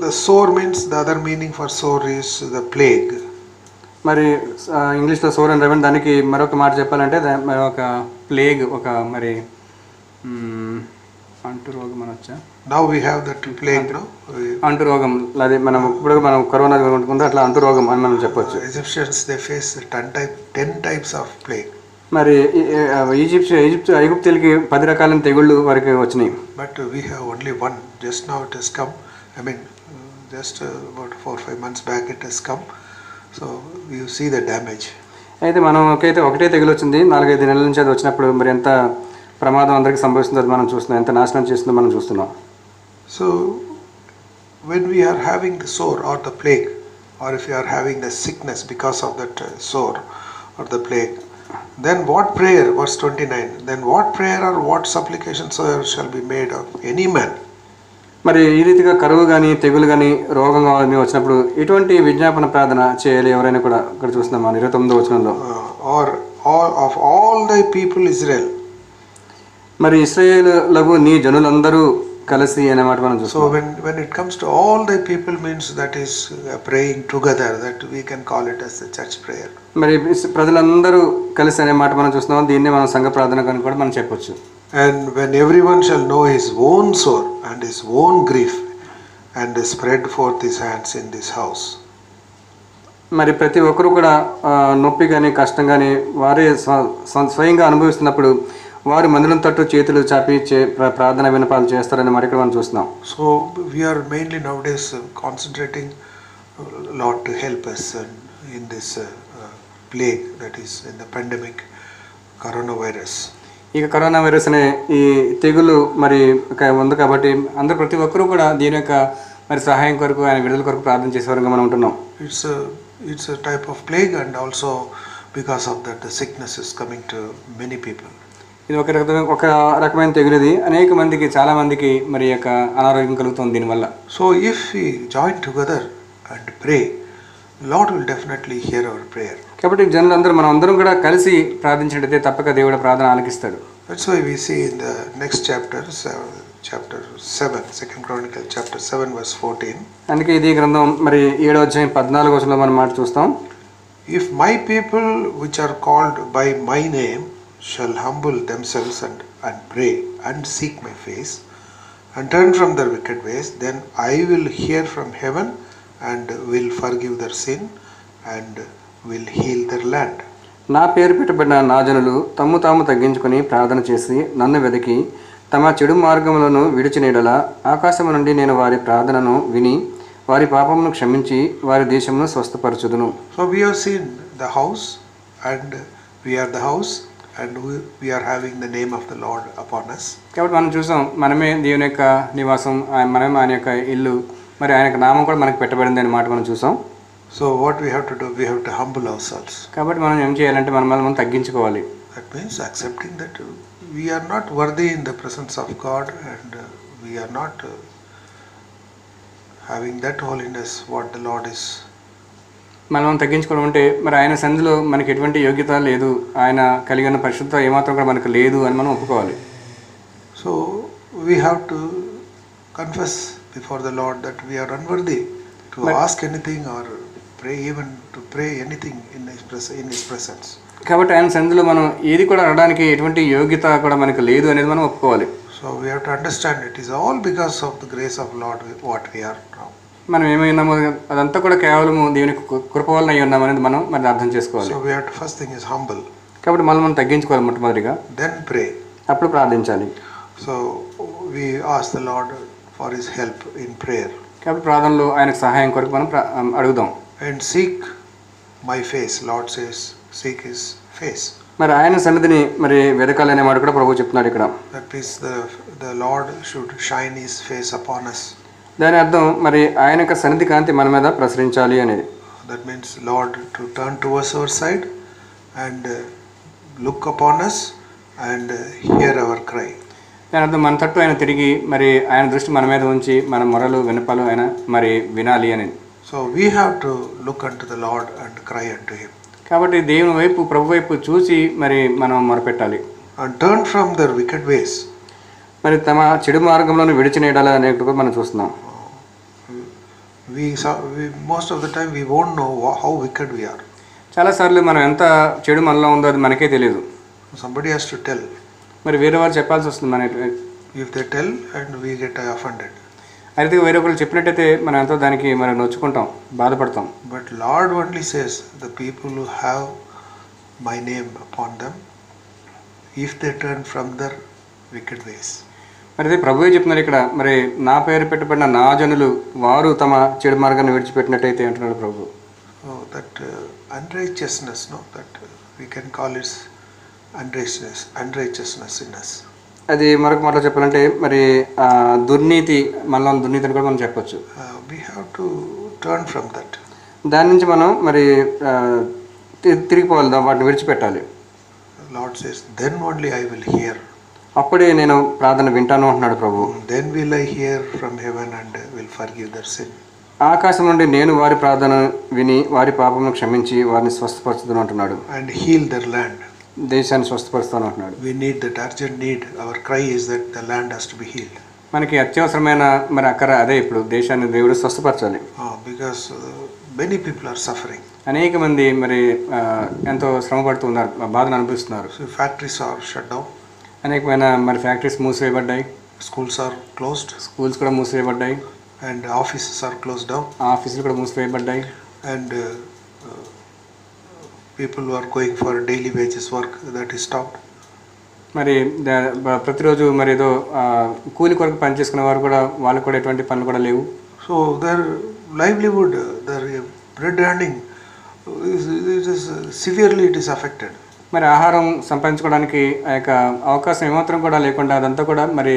the sore means, the other meaning for sore is the plague. మరి ఇంగ్లీష్లో సోర్ అని రావండి, దానికి మరొక మాట చెప్పాలంటే మరొక ప్లేగ్, ఒక మరి అంటు రోగం అనొచ్చా? Now we have that plague, no? అంటు రోగం, అది మనం ఇప్పుడు మనం కరోనా ఉంటుందో అట్లా అంటు రోగం అని మనం చెప్పొచ్చు. Egyptians they face 10 types of plague. మరి ఐగుప్తులకి 10 రకాలైన తెగుళ్ళు వారికి వచ్చినాయి. But we have only one. Just now it has come. I mean, just about 4-5 months back it has come. So you see the damage. అయితే ఒకటే తెగులు వచ్చింది, 4-5 నెలల నుంచి అది వచ్చినప్పుడు మరి ఎంత ప్రమాదం అందరికీ సంభవిస్తుందో మనం చూస్తున్నాం, ఎంత నాశనం చేస్తుందో మనం చూస్తున్నాం. So when we are having the sore or the plague, or if you are having the sickness because of that sore or the plague, then what prayer, verse 29, then what prayer or what supplication soever shall be made of any man. మరి ఈ రీతిగా కరువు కానీ తెగులు కానీ రోగం కానీ వచ్చినప్పుడు ఇటువంటి విజ్ఞాపన ప్రార్థన చేయాలి ఎవరైనా కూడా. ఇక్కడ చూస్తున్నాం 29వ వచనంలో, or of all thy people Israel. మరి ఇశ్రాయేలులకు నీ జనులందరూ కలిసి అనే మాట మనం చూస్తాం. So when it comes to all thy people means that is praying together, that we can call it as the church prayer. మరి ప్రజలందరూ కలిసి అనే మాట మనం చూస్తున్నాం, దీన్నే మనం సంఘ ప్రార్థన అని కూడా మనం చెప్పొచ్చు. And when everyone shall know his own sore and his own grief and spread forth his hands in this house. మరి ప్రతి ఒక్కరు కూడా నొప్పి కానీ కష్టం కానీ వారే స్వయంగా అనుభవిస్తున్నప్పుడు వారు మందిరం తట్టు చేతులు చాపి ప్రార్థన విన్నపాలు చేస్తారని మరి ఇక్కడ మనం చూస్తున్నాం. So we are mainly nowadays concentrating a lot to help us in this plague, that is in the pandemic coronavirus. ఇక కరోనా వైరస్ అనే ఈ తెగులు మరి ఉంది కాబట్టి అందరూ ప్రతి ఒక్కరూ కూడా దీని యొక్క మరి సహాయం కొరకు, ఆయన విడుదల కొరకు ప్రార్థన చేసేవారుగా మనం ఉంటున్నాం. It's a type of plague, and also because of that the sickness is coming to many people. ఇది ఒక రకమైన తెగులుది, అనేక మందికి, చాలా మందికి మరి యొక్క అనారోగ్యం కలుగుతుంది దీనివల్ల. So if we join together and pray, Lord will definitely hear our prayer. కాబట్టి జనులందరూ మనం అందరం కూడా కలిసి ప్రార్థించినట్లయితే తప్పక దేవుడు ప్రార్థన ఆలకిస్తాడు. That's why we see in the next chapter 7, 2 Chronicles chapter 7 verse 14. అందుకే ఇది గ్రంథం మరి 7వ అధ్యాయం 14వ వచనంలో మనం మాట చూస్తాం. If my people which are called by my name shall humble themselves and pray and seek my face and turn from their wicked ways, then I will hear from heaven and will forgive their sin and will heal their land. నా పేరు పెట్టబడిన నా జనులు తమ్ము తాము తగ్గించుకొని ప్రార్థన చేసి నన్ను వెతికి తమ చెడు మార్గములను విడిచిన యెడల ఆకాశము నుండి నేను వారి ప్రార్థనను విని వారి పాపమును క్షమించి వారి దేశమును స్వస్థపరచుదును. So we have seen the house, and we are the house, and we are having the name of the Lord upon us. కాబట్టి మనం చూసాం, మనమే దేవుని యొక్క నివాసం, మనమే ఆయన యొక్క ఇల్లు, మరి ఆయన యొక్క నామం కూడా మనకు పెట్టబడింది అనే మాట మనం చూసాం. So what we have to do, we have to humble ourselves. కాబట్టి మనం ఏం చేయాలంటే మనం తగ్గించుకోవాలి. That means accepting that we are not worthy in the presence of God, and we are not having that holiness what the Lord is. మనం తగ్గించుకోవడం అంటే మరి ఆయన సన్నిధిలో మనకి ఎటువంటి యోగ్యత లేదు, ఆయన కలిగిన పరిశుద్ధత ఏమాత్రం కూడా మనకు లేదు అని మనం ఒప్పుకోవాలి. So we have to confess before the Lord that we are unworthy to ask anything or pray, even to pray anything in His presence. కాబట్టి ఆయన సన్నిధిలో మనం ఏది కూడా అడగడానికి ఎటువంటి యోగ్యత కూడా మనకు లేదు అనేది మనం ఒప్పుకోవాలి. So we have to understand it is all because of the grace of Lord what we are now. మనం ఏమైనామో అదంతా కూడా కేవలము దేవుని కృప వలన అయి ఉన్నాం అనేది మనం మరి అర్థం చేసుకోవాలి. So we have to first thing is humble. కాబట్టి మనం తగ్గించుకోవాలి మొట్టమొదటిగా, then pray. అప్పుడు ప్రార్థించాలి. So we ask the Lord for His help in prayer. కాబట్టి ప్రార్థనలో ఆయనకు సహాయం కొరకు మనం అడుగుదాం. And seek my face. Lord says seek His face. మరి ఆయన సన్నిధిని మరి వెదకాలనే మాట కూడా ప్రభువు చెప్తున్నాడు ఇక్కడ. That means the Lord should shine His face upon us. దాని అర్థం మరి ఆయన యొక్క సన్నిధి కాంతి మన మీద ప్రసరించాలి అనేది. That means Lord to turn towards our side and look upon us and hear our cry. దాని అర్థం మన తట్టు ఆయన తిరిగి మరి ఆయన దృష్టి మన మీద ఉంచి మన మొరలు వినపాలు ఆయన మరి వినాలి అనేది. So we have to look unto the Lord and cry unto Him. కాబట్టి దేవుని వైపు, ప్రభు వైపు చూసి మరి మనం మొరపెట్టాలి. And turn from their wicked ways. మరి తమ చెడు మార్గంలోనే విడిచినేయాలి అనేటువంటి మనం చూస్తున్నాం. We most of the time we won't know how wicked we are. చాలాసార్లు మనం ఎంత చెడు మనలో ఉందో అది మనకే తెలియదు. Somebody has to tell. మరి వేరే వారు చెప్పాల్సి వస్తుంది. మన If they tell and we get offended. అయితే వేరే ఒకళ్ళు చెప్పినట్టయితే మనం ఎంతో దానికి మరి నొచ్చుకుంటాం, బాధపడతాం. But Lord only says the people who have my name upon them, if they turn from their wicked ways. మరి అదే ప్రభువే చెప్తున్నారు ఇక్కడ, మరి నా పేరు పెట్టబడిన నా జనులు వారు తమ చెడు మార్గాన్ని విడిచిపెట్టినట్టయితే అంటున్నాడు ప్రభు. So that unrighteousness, no, that we can call it unrighteousness in us. అది మరొక మాటలో చెప్పాలంటే మరి దుర్నీతి, మనలో దుర్నీతి అని కూడా మనం చెప్పొచ్చు. We have to turn from that. దాని నుంచి మనం మరి తిరిగిపోవాలి, వాటిని విడిచిపెట్టాలి. Lord says, then only I will hear. అప్పుడే నేను ప్రార్థన వింటాను అంటున్నాడు ప్రభు. Then will I hear from heaven and will forgive their sin. ఆకాశం నుండి నేను వారి ప్రార్థన విని వారి పాపమును క్షమించి వారిని స్వస్థపరచుదును అంటున్నాడు. And heal their land. దేశాన్ని స్వస్థపరుస్తాను అంటున్నాడు. We need that urgent need. Our cry is that the land has to be healed. మనకి అత్యవసరమైన మరి అక్కర అదే, ఇప్పుడు దేశాన్ని దేవుడు స్వస్థపరచాలి. Because many people are suffering. అనేక మంది మరి ఎంతో శ్రమ పడుతున్నారు, బాధను అనుభవిస్తున్నారు. So factories are shut down. అనేకమైన మరి ఫ్యాక్టరీస్ మూసివేయబడ్డాయి, Schools are closed. స్కూల్స్ కూడా మూసివేయబడ్డాయి, And offices are closed down. ఆఫీసులు కూడా మూసివేయబడ్డాయి. And people who are going for daily wages work, that is stopped. మరి ప్రతిరోజు మరి ఏదో కూలి కొరకు పనిచేసుకునే వారు కూడా, వాళ్ళకు కూడా ఎటువంటి పనులు కూడా లేవు. So their livelihood, their bread earning is severely it is affected. మరి ఆహారం సంపాదించుకోవడానికి ఆ యొక్క అవకాశం ఏమాత్రం కూడా లేకుండా అదంతా కూడా మరి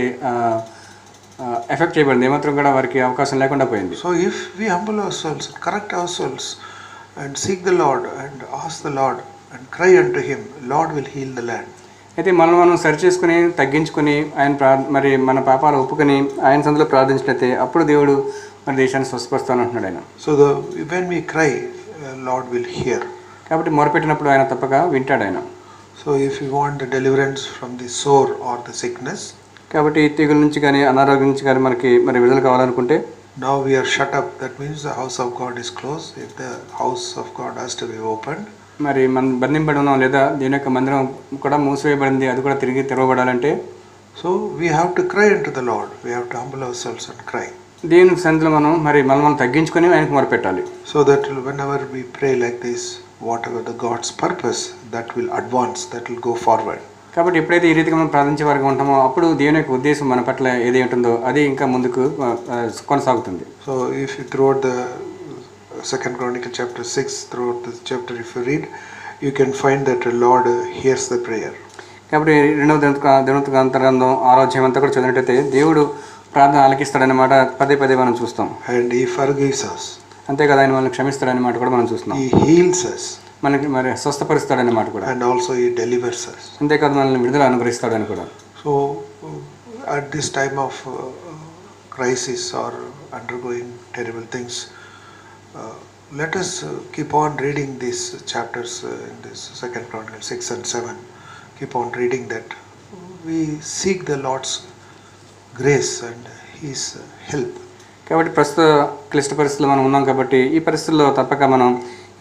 ఎఫెక్ట్ చేయబడింది, ఏమాత్రం కూడా వారికి అవకాశం లేకుండా పోయింది. So if we humble ourselves, correct ourselves and seek the Lord and ask the Lord and cry unto Him, Lord will heal the land. అయితే మనం సరిచేసుకుని తగ్గించుకుని ఆయన మరి మన పాపాలు ఒప్పుకొని ఆయన సన్నిధిలో ప్రార్థించినట్లయితే అప్పుడు దేవుడు మన దేశాన్ని స్వస్థపరుస్తాను అంటున్నాడు ఆయన. So when we cry, Lord will hear. కాబట్టి మొరపెట్టినప్పుడు ఆయన తప్పక వింటాడు ఆయన. So if you want the deliverance from the sore or the sickness, కాబట్టి తెగుల నుంచి కానీ అనారోగ్యం నుంచి కానీ మనకి మరి విడుదల కావాలనుకుంటే, now we are shut up. That means the house of God is closed. If the house of God has to be opened, మరి మనం బంధింపడి ఉన్నాం లేదా దేవుని యొక్క మందిరం కూడా మూసివేయబడింది, అది కూడా తిరిగి తెరవబడాలంటే, so we have to cry unto the Lord. We have to humble ourselves and cry. దేవుని సన్నిధిలో మరి మనం తగ్గించుకొని ఆయనకు మొరపెట్టాలి. So that whenever we pray like this, whatever the God's purpose, that will advance, that will go forward. కాబట్టి ఎప్పుడైతే ఈ రీతిగా మనం ప్రార్థించే వారికి ఉంటామో అప్పుడు దేవుని యొక్క ఉద్దేశం మన పట్ల ఏది ఉంటుందో అది ఇంకా ముందుకు కొనసాగుతుంది. So if you throughout the 2 Chronicle chapter 6, throughout this chapter if you read, you can find that the Lord hears the prayer. కాబట్టి 2వ దినవృత్తాంతగ్రంథం 6వ అధ్యాయం అంతా కూడా చదివినట్టయితే దేవుడు ప్రార్థన ఆలకిస్తాడన్నమాట పదే పదే మనం చూస్తాం. And He forgives us. అంతేకాదు ఆయన మనల్ని క్షమిస్తాడనే మాట కూడా మనం చూస్తున్నాం. He heals us. మనకి మరి స్వస్థపరుస్తాడనే మాట కూడా. and also He delivers us. అంతేకాదు మనల్ని విడుదల అనుగ్రహిస్తాడని కూడా. So at this time of crisis or undergoing terrible things, let us keep on reading these chapters in this 2 Chronicles 6 and 7. Keep on reading that. We seek the Lord's grace and His help. కాబట్టి ప్రస్తుత క్లిష్ట పరిస్థితుల్లో మనం ఉన్నాం కాబట్టి ఈ పరిస్థితుల్లో తప్పక మనం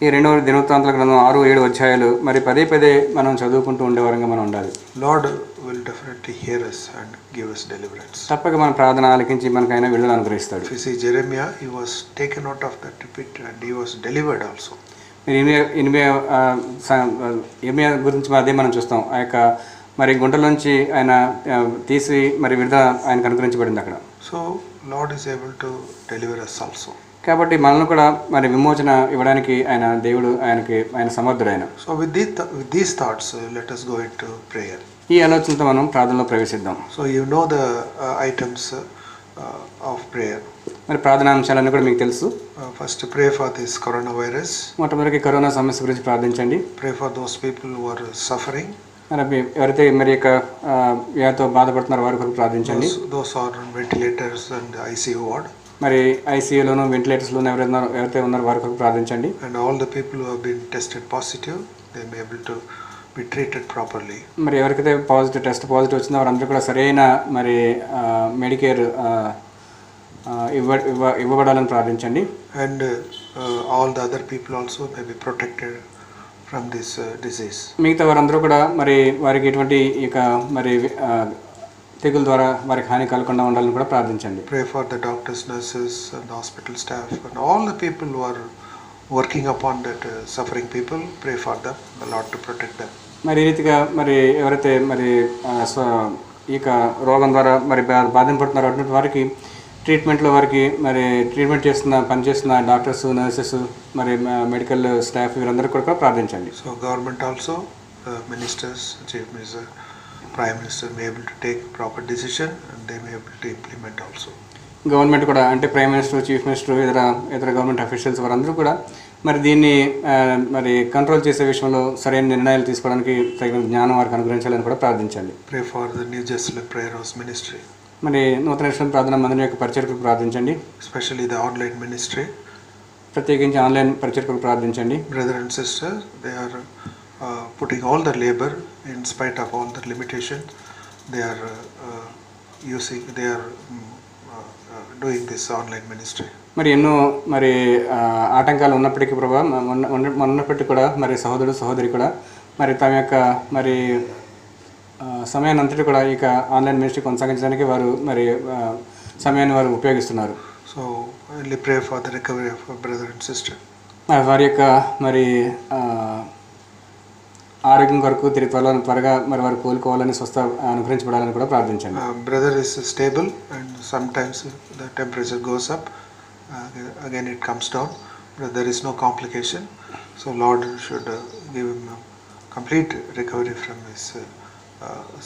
ఈ 2వ దినవృత్తాంతాల గ్రంథం 6-7 అధ్యాయాలు మరి పదే మనం చదువుకుంటూ ఉండేవారంగా మనం ఉండాలి. Lord will definitely hear us and give us deliverance. తప్పక మన ప్రార్థన ఆలకించి మనకైనా విడుదల అనుగ్రహిస్తాడు. If you see Jeremiah, he was taken out of that pit and he was delivered also. మీరు ఇర్మియా గురించి అదే మనం చూస్తాం. ఆ యొక్క మరి గుంటలోంచి ఆయన తీసి మరి విడుదల ఆయనకు అనుగ్రహించబడింది అక్కడ. So Lord is able to deliver us also. కాబట్టి మనల్ని కూడా మరి విమోచన ఇవ్వడానికి ఆయన దేవుడు ఆయన సమర్థుడైన. So with these thoughts, let us go into prayer. ఈ ఆలోచనతో మనం ప్రార్థనలో ప్రవేశిద్దాం. So you know the items of prayer. మరి ప్రార్థనా అంశాలన్నీ కూడా మీకు తెలుసు. First pray for this coronavirus. మొట్టమొదటి కరోనా సమస్య గురించి ప్రార్థించండి. Pray for those people who are suffering. మరి ఎవరైతే మరి యొక్క వ్యాధితో బాధపడుతున్నారో వారి కొరకు ప్రార్థించండి. Those are on ventilators and ICU ward. మరి ఐసీయూలోను వెంటిలేటర్స్లోను ఎవరైతే ఉన్నారో వారి కొరకు ప్రార్థించండి. And all the people who have been tested positive, they may be able to be treated properly. మరి ఎవరికైతే టెస్ట్ పాజిటివ్ వచ్చిందో వారందరూ కూడా సరైన మరి మెడికేర్ ఇవ్వబడాలని ప్రార్థించండి. And all the other people also may be protected from this disease. మిగతా వారందరూ కూడా మరి వారికి ఎటువంటి ఇక మరి తెగుల ద్వారా వారికి హాని కలగకుండా ఉండాలని కూడా ప్రార్థించండి. Pray for the doctors, nurses and the hospital staff and all the people who are working upon that suffering people. Pray for them, the Lord to protect them. మరి ఈ రీతిగా మరి ఎవరైతే మరి ఇక రోగం ద్వారా మరి బాధింపడుతున్నారో అటువంటి వారికి ట్రీట్మెంట్లో వారికి మరి పనిచేస్తున్న డాక్టర్స్, నర్సెస్, మరి మెడికల్ స్టాఫ్ వీరందరూ కూడా ప్రార్థించండి. So government also, ministers, chief minister, prime minister may be able to take proper decision and they may be able to implement also. Government కూడా అంటే ప్రైమ్ మినిస్టర్, చీఫ్ మినిస్టర్, ఇతర government officials వారందరూ కూడా మరి దీన్ని మరి కంట్రోల్ చేసే విషయంలో సరైన నిర్ణయాలు తీసుకోవడానికి తగిన జ్ఞానం వారికి అనుగ్రహించాలని కూడా ప్రార్థించండి. Pray for the New Jerusalem Prayer House Ministry. మరి నూతన యెరూషలేము ప్రార్థనా మందిరం యొక్క పరిచర్యకు ప్రార్థించండి. Especially the online ministry. ప్రత్యేకించి ఆన్లైన్ పరిచర్యకు ప్రార్థించండి. Brother and sister, they are putting all the labor in spite of all the limitations. They are doing this online ministry. మరి ఎన్నో మరి ఆటంకాలు ఉన్నప్పటికీ ప్రభా ఉన్నప్పటికీ కూడా మరి సహోదరుడు సహోదరి కూడా మరి తమ యొక్క మరి సమయాన్ని అంతటి కూడా ఇక ఆన్లైన్ మినిస్ట్రీ కొనసాగించడానికి వారు మరి సమయాన్ని వారు ఉపయోగిస్తున్నారు. So only pray for the recovery of our brother and sister. వారి యొక్క మరి ఆరోగ్యం కొరకు త్వరగా మరి వారు కోలుకోవాలని స్వస్థ అనుగ్రహించబడాలని కూడా ప్రార్థించండి. Brother is stable and sometimes the temperature goes up, again it comes down, but there is no complication. So Lord should give him complete recovery from his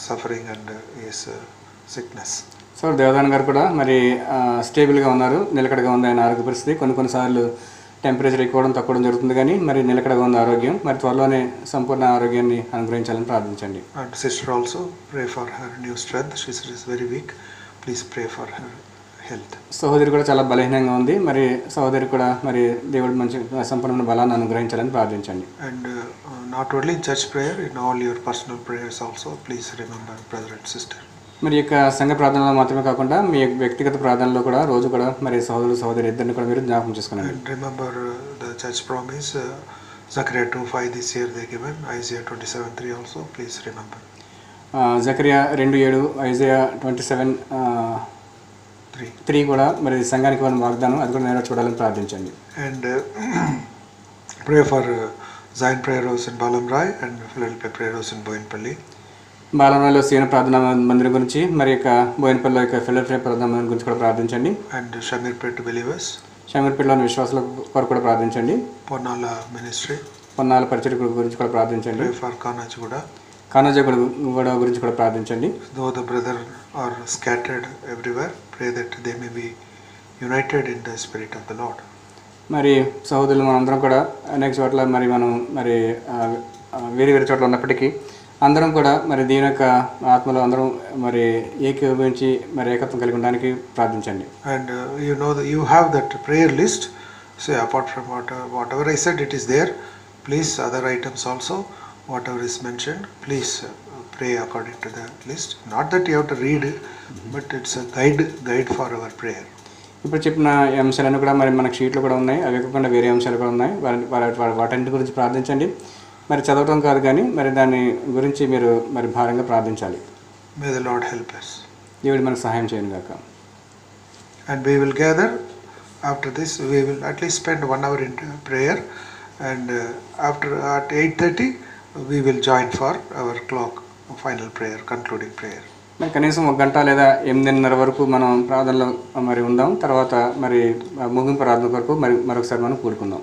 suffering and his sickness. So Devadan గారు కూడా మరి స్టేబుల్గా ఉన్నారు, నిలకడగా ఉంది ఆయన ఆరోగ్య పరిస్థితి. కొన్నిసార్లు టెంపరేచర్ ఎక్కువడం తక్కువడం జరుగుతుంది కానీ మరి నిలకడగా ఉంది ఆరోగ్యం. మరి త్వరలోనే సంపూర్ణ ఆరోగ్యాన్ని అనుగ్రహించాలని ప్రార్థించండి. And sister also, pray for her new strength. She is very weak. Please pray for her health. సహోదరి కూడా చాలా బలహీనంగా ఉంది. మరి సహోదరి కూడా మరి దేవుడు మంచి సంపూర్ణ బలాన్ని అనుగ్రహించాలని ప్రార్థించండి. And not only in church prayer, in all your personal prayers also, please remember brother and sister. మరి యొక్క సంఘ ప్రార్థనలో మాత్రమే కాకుండా మీ వ్యక్తిగత ప్రార్థనలో కూడా రోజు కూడా మరి సహోదరు సహోదరి ఇద్దరిని కూడా మీరు జ్ఞాపకం చేసుకోండి. And remember the church promise, Zechariah 2:5 this year they given, Isaiah 27:3 also, please remember. Zechariah 2:7, Isaiah 27:3 కూడా మరి సంఘానికి వాళ్ళ వాగ్దానం అది కూడా నెరవేర్చుకోవాలని ప్రార్థించండి. And pray for Zion Prayer House in Balamrai and Philadelphia Prayer House in Boinpalli. బాలనలో సీన ప్రార్థనా మందిరం గురించి మరి యొక్క బోయినపల్లిలో యొక్క ఫిలడెల్ఫియా ప్రార్థనా మందిరం గురించి కూడా ప్రార్థించండి. And Shamirpet believers. షమీర్పేటలోని విశ్వాసుల కొరకు కూడా ప్రార్థించండి. Ponnala ministry. పొన్నాల పరిచర్య గురించి కూడా ప్రార్థించండి. Pray for Kanajaguda. కానాజగూడ గురించి కూడా ప్రార్థించండి. Though the brother are scattered everywhere, pray that they may be united in the spirit of the Lord. మరి సహోదరులు మనందరం కూడా అనేక చోట్ల మరి మనం మరి వేరే వేరే చోట్ల ఉన్నప్పటికీ అందరం కూడా మరి దీని యొక్క ఆత్మలో అందరం మరి ఏకీభవించి మరి ఏకత్వం కలిగి ఉండడానికి ప్రార్థించండి. And you know that you have that prayer list. So apart from whatever I said, it is there. Please, other items also, whatever is mentioned, please pray according to the list. Not that you have to read it, but it's a guide for our prayer. ఇప్పుడు చెప్పిన అంశాలన్నీ కూడా మరి మనకు షీట్లు కూడా ఉన్నాయి. అవి కాకుండా వేరే అంశాలు కూడా ఉన్నాయి. వాటన్నిటి గురించి ప్రార్థించండి. మరి చదవడం కాదు కానీ మరి దాని గురించి మీరు మరి భారంగా ప్రార్థించాలి. May the Lord help us. దేవుడు మనకు సహాయం చేయను గాక. And we will gather after this. We will at least spend 1 hour in prayer, and after at 8:30 we will join for our final prayer, concluding prayer. మరి కనీసం 1 గంట లేదా 8:30 వరకు మనం ప్రార్థనలో మరి ఉందాం. తర్వాత మరి ముగింపు ప్రార్థన కొరకు మరొకసారి మనం కూడుకుందాం.